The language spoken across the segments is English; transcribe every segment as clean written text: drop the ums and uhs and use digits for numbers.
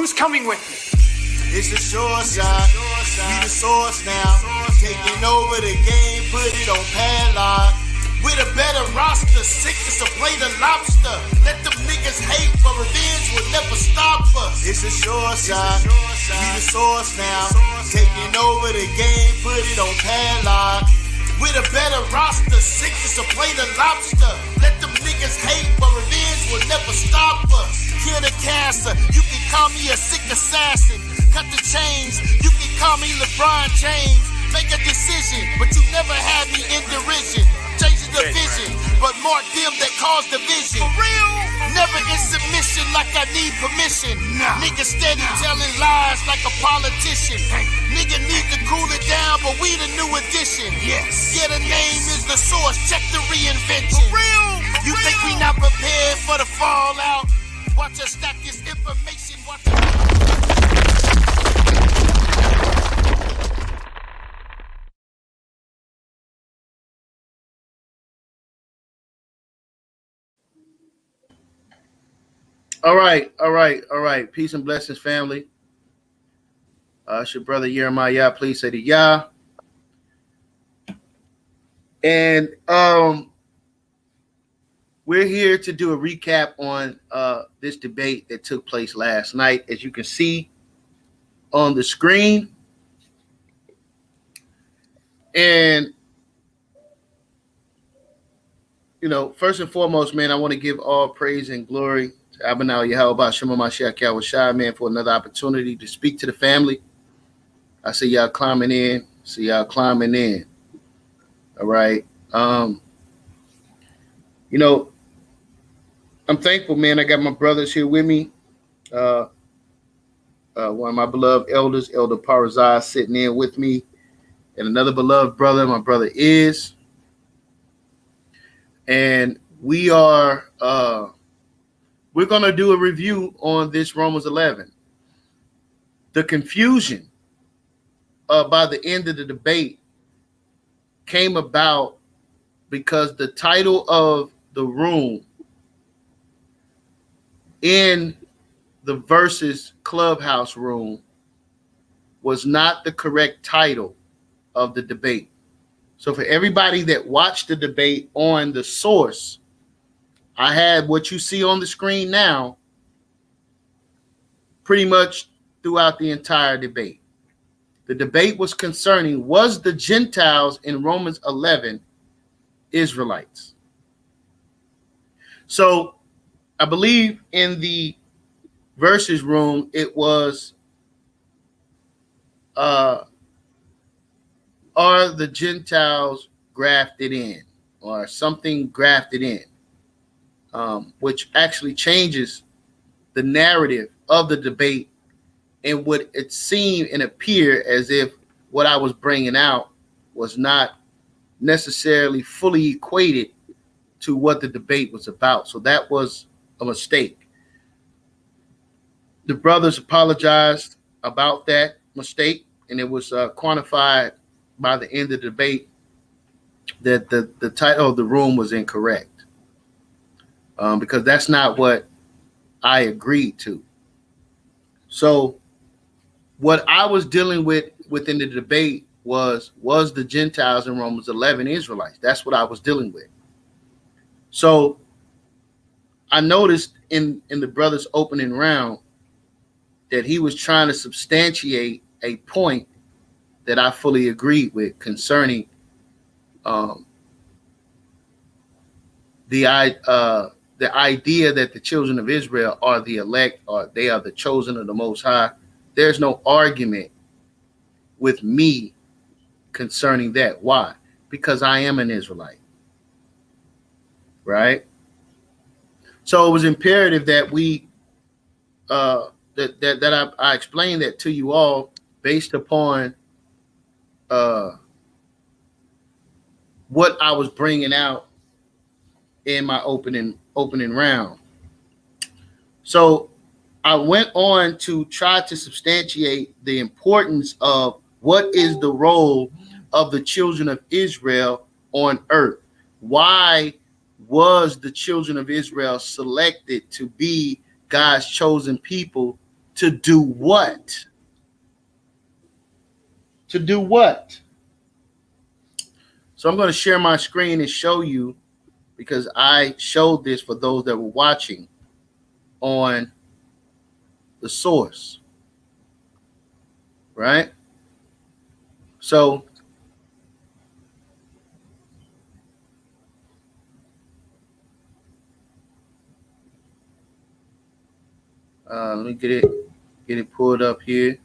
Who's coming with me? It's the short side. We the source now. Taking over the game, put it on padlock. With a better roster, sick as a plate of lobster. Let them niggas hate, but revenge will never stop us. It's the short side. We the source now. Taking over the game, put it on padlock. With a better roster, sick as a plate of lobster. Let them niggas hate, but revenge will never stop us. Kill the cancer, you can call me a sick assassin. Cut the chains, you can call me LeBron James. Make a decision, but you never had me in derision. Changing the vision, but mark them that cause division. For real? Never in submission like I need permission. Nah. Nigga steady telling lies like a politician. Nigga need to cool it down, but we the new edition. Yes. Yeah, the name is the source. Check the reinvention. For real? You think we not prepared for the fallout? Watch us stack this information. Watch us. All right. Peace and blessings, family. It's your brother Jeremiah. Please say the Yah. And we're here to do a recap on this debate that took place last night. As you can see on the screen. And, you know, first and foremost, man, I want to give all praise and glory to Abinah Yahweh Shema Mashiach Yahweh, man, for another opportunity to speak to the family. I see y'all climbing in. All right. You know, I'm thankful, man. I got my brothers here with me. One of my beloved elders, Elder Parazai, sitting in with me. And another beloved brother, my brother Is. And we are we're going to do a review on this Romans 11. The confusion by the end of the debate came about because the title of the room in the Versus Clubhouse room was not the correct title of the debate. So for everybody that watched the debate on the source, I had what you see on the screen now pretty much throughout the entire debate. The debate was concerning, was the Gentiles in Romans 11 Israelites? So I believe in the Versus room, it was, are the Gentiles grafted in, or something grafted in? Which actually changes the narrative of the debate and would it seem and appear as if what I was bringing out was not necessarily fully equated to what the debate was about. So that was a mistake. The brothers apologized about that mistake, and it was quantified by the end of the debate that the title of the room was incorrect. Because that's not what I agreed to. So what I was dealing with within the debate was the Gentiles in Romans 11 Israelites? That's what I was dealing with. So I noticed in the brother's opening round that he was trying to substantiate a point that I fully agreed with concerning the idea that the children of Israel are the elect, or they are the chosen of the Most High. There's no argument with me concerning that. Why? Because I am an Israelite, right? So it was imperative that we that I explained that to you all based upon what I was bringing out in my opening round. So I went on to try to substantiate the importance of what is the role of the children of Israel on earth. Why was the children of Israel selected to be God's chosen people To do what? To do what? So I'm going to share my screen and show you, because I showed this for those that were watching on the source, right? So let me get it pulled up here.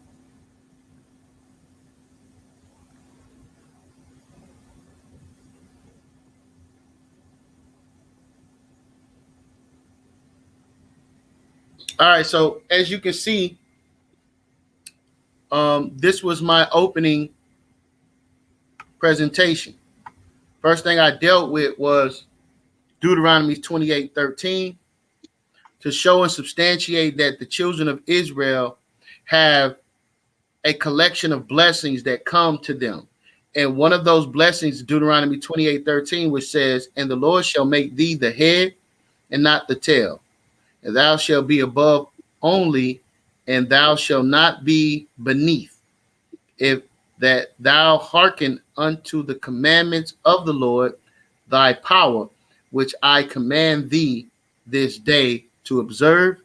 All right, so as you can see, this was my opening presentation. First thing I dealt with was Deuteronomy 28:13 to show and substantiate that the children of Israel have a collection of blessings that come to them. And one of those blessings, Deuteronomy 28:13, which says, "And the Lord shall make thee the head and not the tail, and thou shalt be above only, and thou shalt not be beneath, if that thou hearken unto the commandments of the Lord thy power, which I command thee this day to observe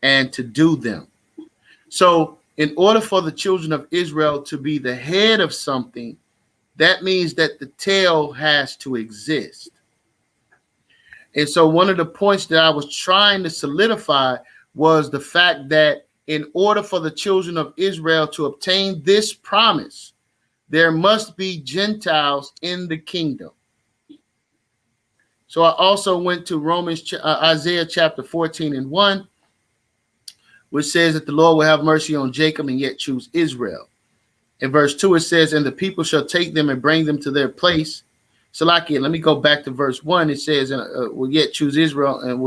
and to do them." So in order for the children of Israel to be the head of something, that means that the tail has to exist. And so one of the points that I was trying to solidify was the fact that in order for the children of Israel to obtain this promise, there must be Gentiles in the kingdom. So I also went to Isaiah chapter 14:1, which says that the Lord will have mercy on Jacob and yet choose Israel. In verse 2, it says, "And the people shall take them and bring them to their place." So let me go back to verse 1. It says, "Will yet choose Israel and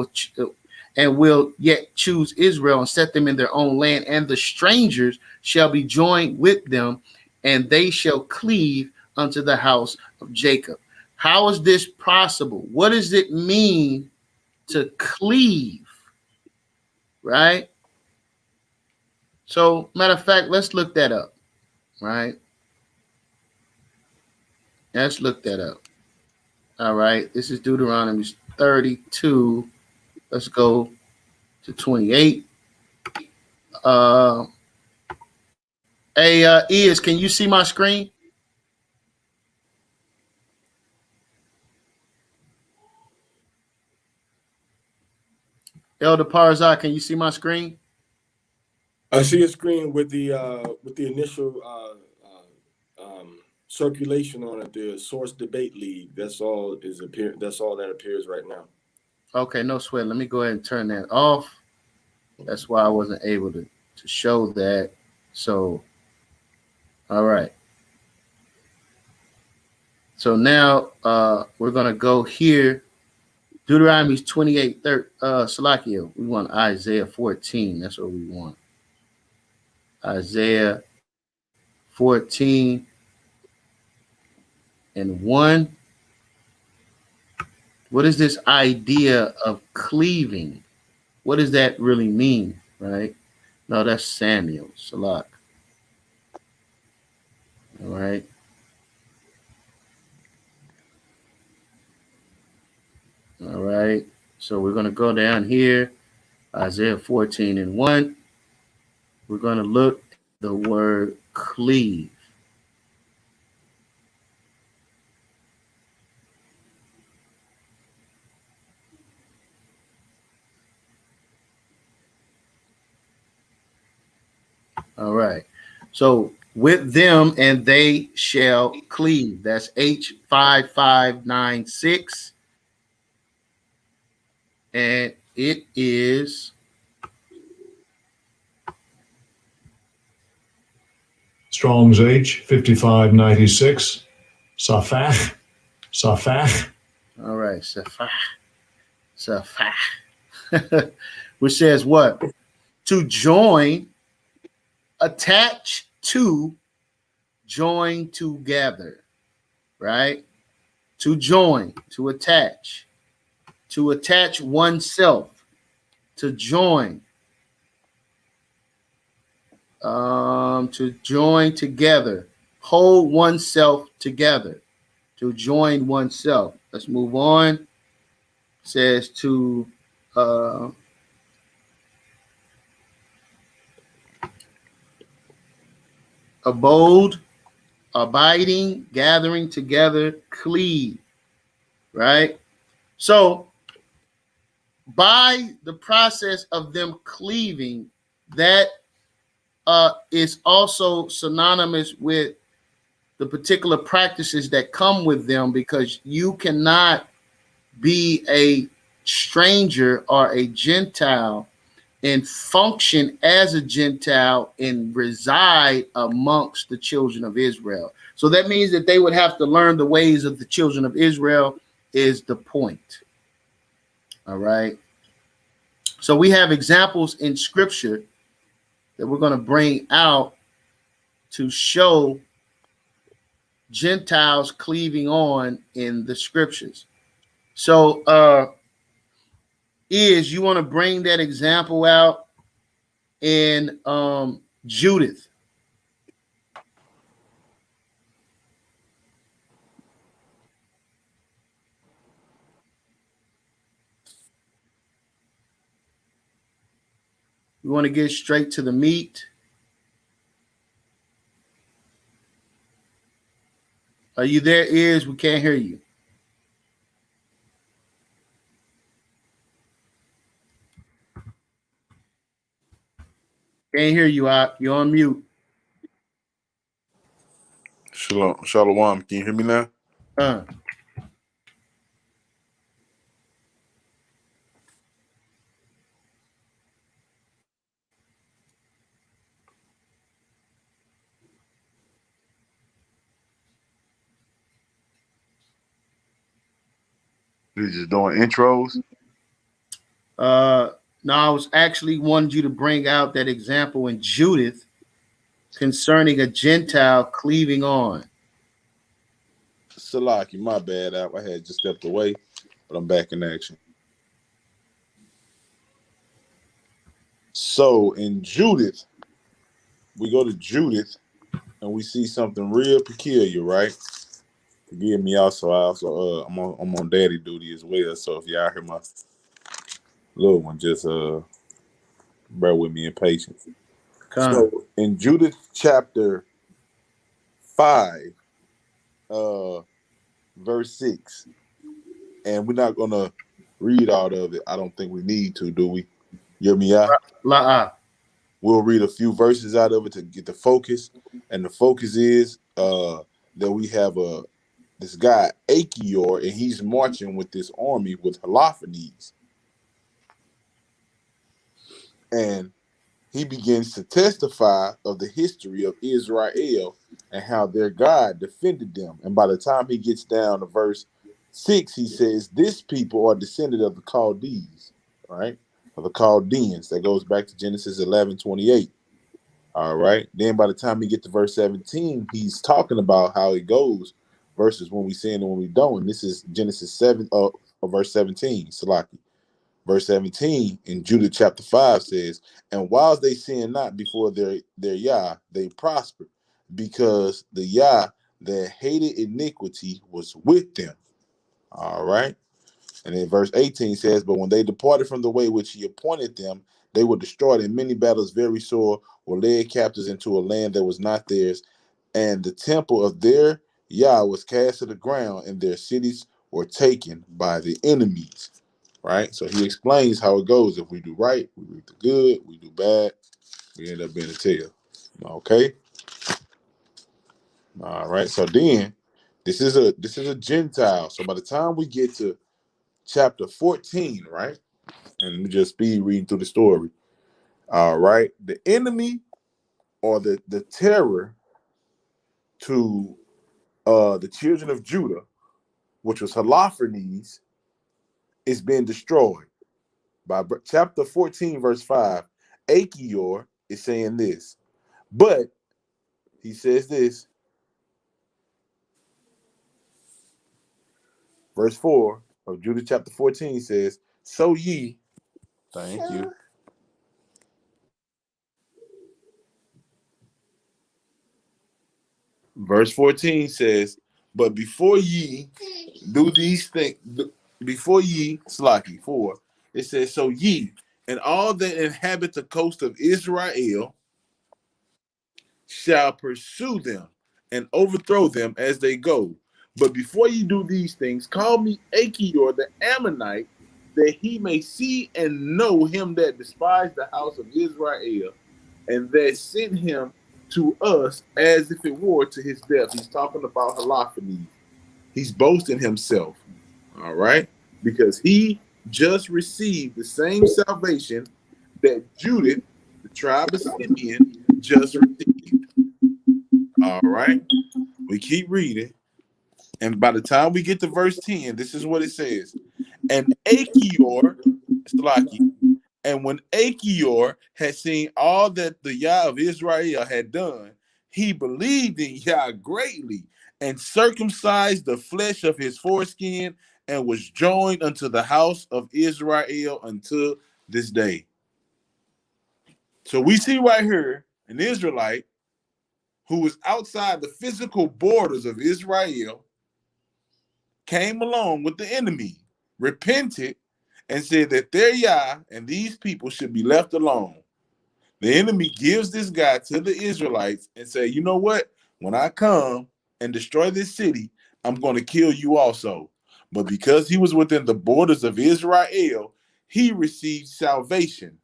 will yet choose Israel and set them in their own land, and the strangers shall be joined with them, and they shall cleave unto the house of Jacob." How is this possible? What does it mean to cleave? Right? So, matter of fact, let's look that up. Right? Let's look that up. All right. This is Deuteronomy 32. Let's go to 28. Is, can you see my screen? Elder Parzak, can you see my screen? I see a screen with the initial circulation on it, the Source Debate League. That's all that appears right now. Okay, no sweat. Let me go ahead and turn that off. That's why I wasn't able to show that. So, all right. So now we're gonna go here. Deuteronomy 28:30. Salakia, we want Isaiah 14. That's what we want. Isaiah 14:1. What is this idea of cleaving? What does that really mean, right? No, that's Samuel, Salak. All right. All right. So we're going to go down here, Isaiah 14:1. We're going to look at the word cleave. All right. So with them and they shall cleave. That's H5596. And it is Strong's H5596. Safach. Safach. All right. Safach. Which says what? To join, attach to, join together, right? To join, to attach oneself, to join. To join together, hold oneself together, to join oneself. Let's move on. It says to abode, abiding, gathering together, cleave, right? So by the process of them cleaving, that is also synonymous with the particular practices that come with them, because you cannot be a stranger or a Gentile and function as a Gentile and reside amongst the children of Israel. So that means that they would have to learn the ways of the children of Israel, is the point. All right. So we have examples in scripture that we're going to bring out to show Gentiles cleaving on in the scriptures. So you want to bring that example out in Judith. We want to get straight to the meat. Are you there, Ears? We can't hear you. Can't hear you, Ak. You're on mute. Shalom. Can you hear me now? You're just doing intros? No, I was actually wanted you to bring out that example in Judith concerning a Gentile cleaving on. Salaki, my bad. I had just stepped away, but I'm back in action. So in Judith, we go to Judith and we see something real peculiar, right? Forgive me also. I'm on daddy duty as well. So if y'all hear my little one, just bear with me in patience. So in Judith chapter 5, verse 6, and we're not gonna read all of it. I don't think we need to, do we? Yirmiyah? We'll read a few verses out of it to get the focus, and the focus is that we have this guy Achior, and he's marching with this army with Holofernes, and he begins to testify of the history of Israel and how their God defended them. And by the time he gets down to verse 6, he says, this people are descended of the Chaldees, right? Of the Chaldeans. That goes back to Genesis 11:28. All right. Then by the time we get to verse 17, he's talking about how it goes versus when we sin and when we don't. And this is Genesis 7, verse 17, Salaki. Verse 17 in Judah chapter 5 says, and whilst they sin not before their Yah, they prospered, because the Yah that hated iniquity was with them. All right. And then verse 18 says, but when they departed from the way which he appointed them, they were destroyed in many battles very sore, were led captives into a land that was not theirs. And the temple of their Yah was cast to the ground, and their cities were taken by the enemies. Right? So he explains how it goes. If we do right, we reap the good. We do bad, we end up being a tail. Okay? All right. So then this is a Gentile. So by the time we get to chapter 14, right? And we just speed reading through the story. All right. The enemy, or the terror to the children of Judah, which was Holofernes, is being destroyed. By chapter 14, verse 5, Achior is saying this. But he says this. Verse 4 of Judah chapter 14 says, so ye, thank you. Verse 14 says, but before ye do these things, before ye, Slaki, 4, it says, so ye and all that inhabit the coast of Israel shall pursue them and overthrow them as they go. But before you do these things, call me Achior the Ammonite, that he may see and know him that despised the house of Israel, and that sent him to us as if it were to his death. He's talking about Holophony. He's boasting himself, all right? Because he just received the same salvation that Judith, the tribe of Simeon, just received. All right, we keep reading, and by the time we get to verse 10, this is what it says. And Achior, and when Achior had seen all that the Yah of Israel had done, he believed in Yah greatly, and circumcised the flesh of his foreskin, and was joined unto the house of Israel until this day. So we see right here an Israelite who was outside the physical borders of Israel, came along with the enemy, repented, and said that their Yah and these people should be left alone. The enemy gives this guy to the Israelites and say, you know what? When I come and destroy this city, I'm going to kill you also. But because he was within the borders of Israel, he received salvation.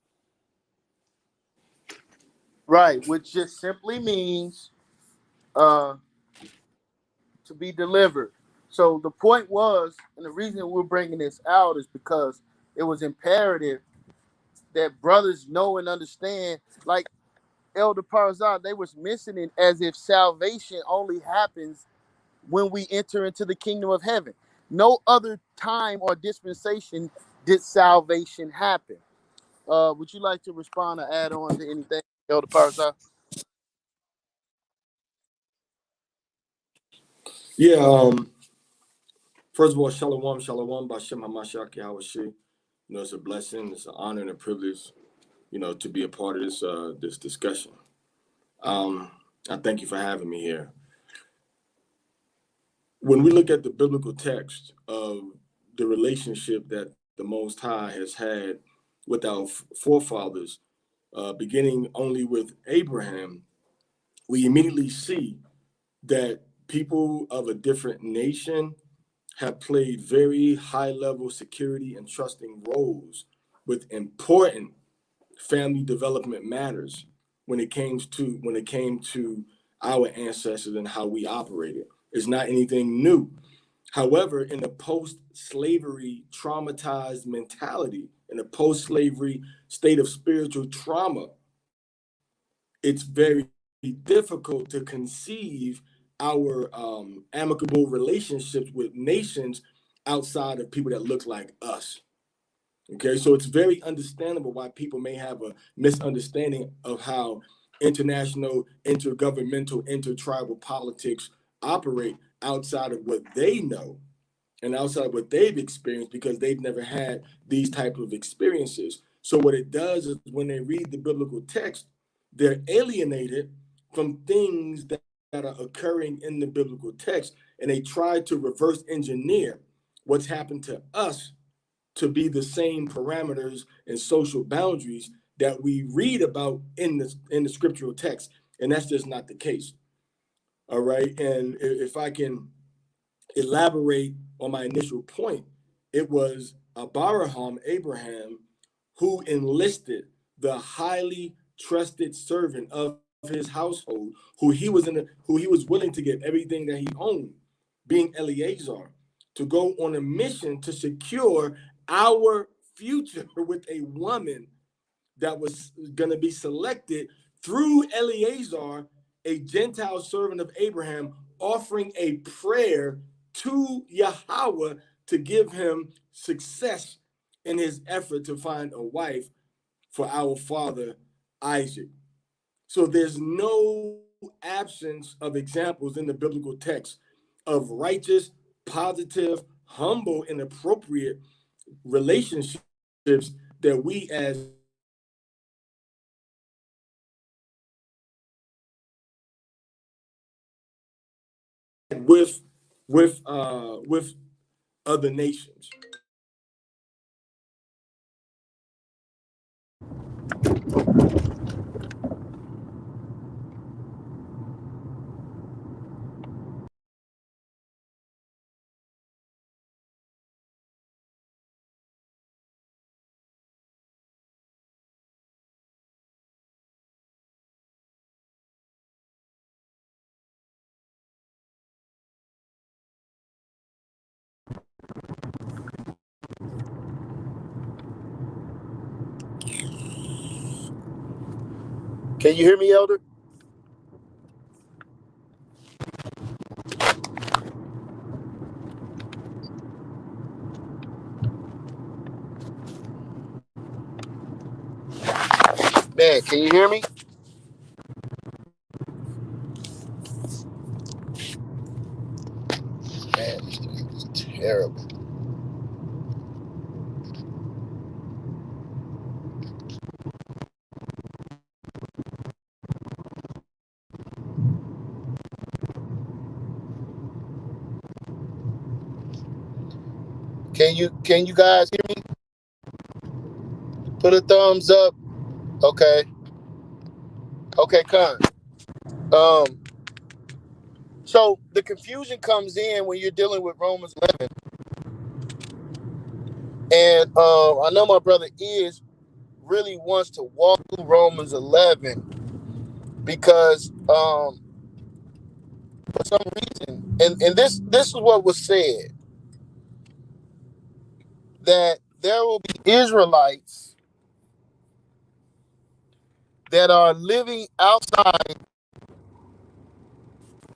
Right, which just simply means to be delivered. So the point was, and the reason we're bringing this out is because it was imperative that brothers know and understand, like Elder Parzad, they was missing it as if salvation only happens when we enter into the kingdom of heaven. No other time or dispensation did salvation happen. Would you like to respond or add on to anything, Elder Parzad? Yeah. First of all, shalom, shalom, Bashem Hamashaki Hawashi. You know, it's a blessing, it's an honor and a privilege, you know, to be a part of this discussion. I thank you for having me here. When we look at the biblical text of the relationship that the Most High has had with our forefathers, beginning only with Abraham, we immediately see that people of a different nation have played very high-level security and trusting roles with important family development matters when it came to our ancestors and how we operated. It's not anything new. However, in a post-slavery traumatized mentality, in a post-slavery state of spiritual trauma, it's very difficult to conceive our amicable relationships with nations outside of people that look like us. Okay, so it's very understandable why people may have a misunderstanding of how international, intergovernmental, intertribal politics operate outside of what they know and outside of what they've experienced, because they've never had these type of experiences. So what it does is when they read the biblical text, they're alienated from things that are occurring in the biblical text, and they try to reverse engineer what's happened to us to be the same parameters and social boundaries that we read about in the scriptural text, and that's just not the case. All right, and if I can elaborate on my initial point, it was Abraham, who enlisted the highly trusted servant of his household, who he was willing to give everything that he owned, being Eleazar, to go on a mission to secure our future with a woman that was going to be selected through Eleazar, a Gentile servant of Abraham, offering a prayer to Yahweh to give him success in his effort to find a wife for our father Isaac. So there's no absence of examples in the biblical text of righteous, positive, humble, and appropriate relationships that we as with other nations. Can you hear me, Elder? Man, can you hear me? Man, this thing is terrible. Can you guys hear me? Put a thumbs up. Okay. Okay, Con. So the confusion comes in when you're dealing with Romans 11. And I know my brother really wants to walk through Romans 11 because for some reason, and this is what was said, that there will be Israelites that are living outside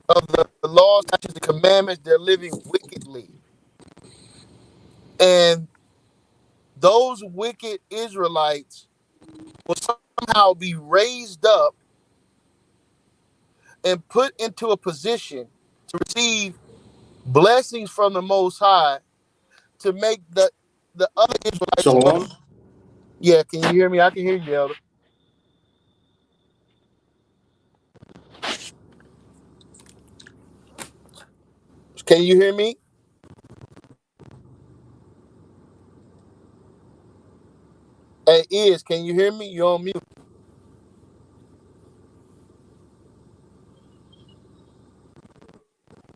of the laws, statutes, and commandments. They're living wickedly. And those wicked Israelites will somehow be raised up and put into a position to receive blessings from the Most High to make the other Israelites. Shalom. Yeah, can you hear me? I can hear you, Elder. Can you hear me? Hey, can you hear me? You're on mute.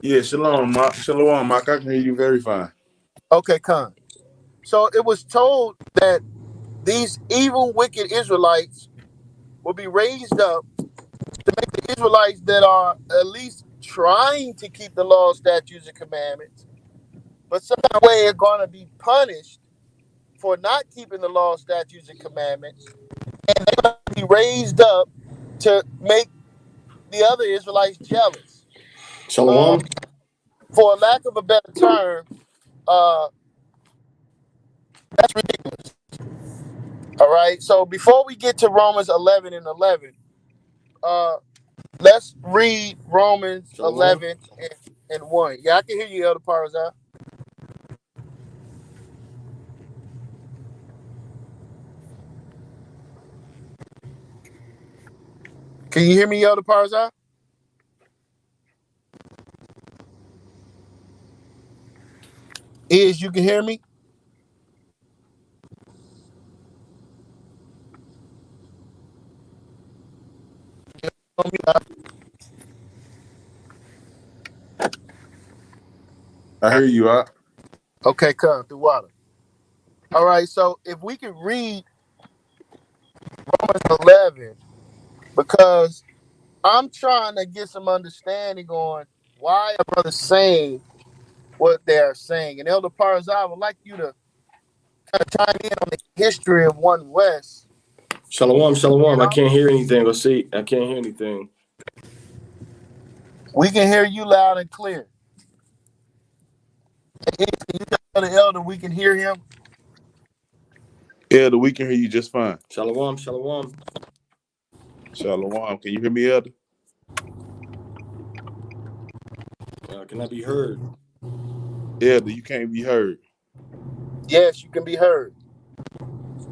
Yeah, shalom, Mark. Shalom, Mark. I can hear you very fine. Okay, Con. So it was told that these evil, wicked Israelites will be raised up to make the Israelites that are at least trying to keep the law, statutes, and commandments, but some way are going to be punished for not keeping the law, statutes, and commandments, and they're going to be raised up to make the other Israelites jealous. Shalom. For lack of a better term, that's ridiculous. All right. So before we get to Romans 11 and 11, let's read Romans Shalom. 11 and 1. Yeah, I can hear you, Elder Parzah. Can you hear me, Elder Parzah? You can hear me? I hear you out. Okay, come through water. All right, so if we could read Romans 11, because I'm trying to get some understanding on why our brothers saying what they're saying. And Elder Parzah, I would like you to kind of chime in on the history of One West. Shalom. Shalom. I can't hear anything. Let's see. I can't hear anything. We can hear you loud and clear. Can you tell the elder we can hear him? Elder, we can hear you just fine. Shalom. Shalom. Shalom. Can you hear me, Elder? Can I be heard? Elder, you can't be heard. Yes, you can be heard.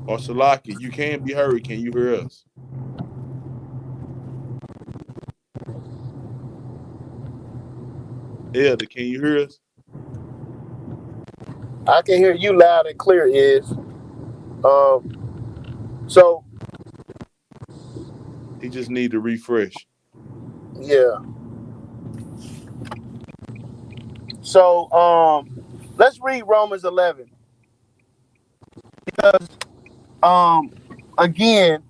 Or Shalaki, you can be heard. Can you hear us? Elder, can you hear us? I can hear you loud and clear. So He just need to refresh. yeah. So let's read Romans 11 because again,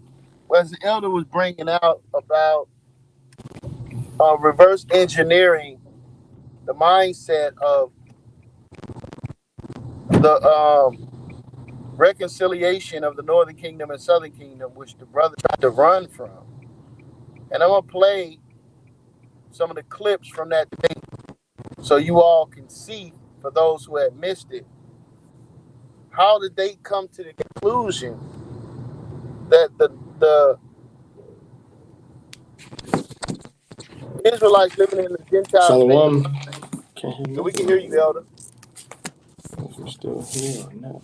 as the elder was bringing out about reverse engineering the mindset of the reconciliation of the Northern Kingdom and Southern Kingdom, which the brother tried to run from. And I'm going to play some of the clips from that debate so you all can see, for those who had missed it, how did they come to the conclusion that the Israelites living in the Gentile Shalom. state, Can't hear so me. we can hear you, Elder. If you're still here or not.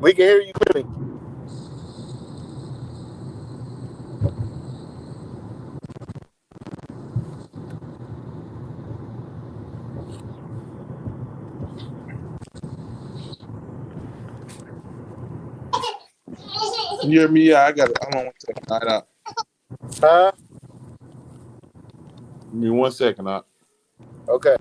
We can hear you clearly. Can you hear me? Yeah, I got it. Hold on 1 second. All right, Huh? give me 1 second. Okay.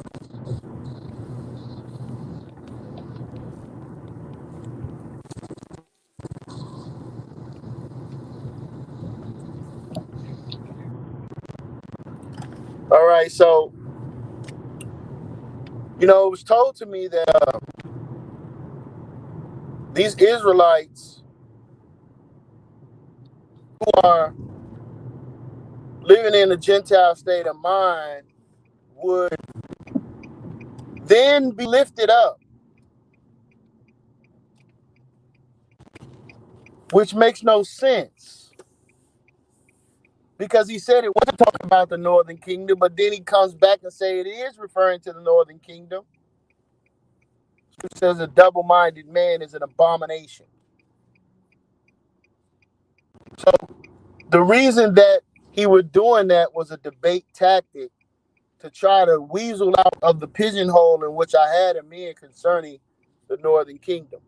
All right. So, it was told to me that these Israelites who are living in a Gentile state of mind would then be lifted up, which makes no sense because he said it wasn't talking about the Northern Kingdom, but then he comes back and say it is referring to the Northern Kingdom. It says a double-minded man is an abomination. So the reason that he was doing that was a debate tactic to try to weasel out of the pigeonhole in which I had him in concerning the Northern Kingdom.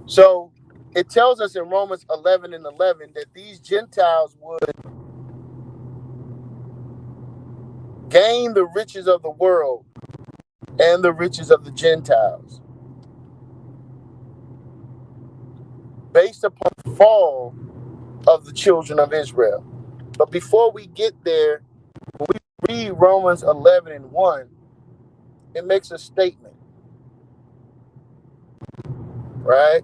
So it tells us in Romans 11:11 that these Gentiles would gain the riches of the world and the riches of the Gentiles based upon the fall of the children of Israel. But before we get there, when we read Romans 11:1, it makes a statement, right?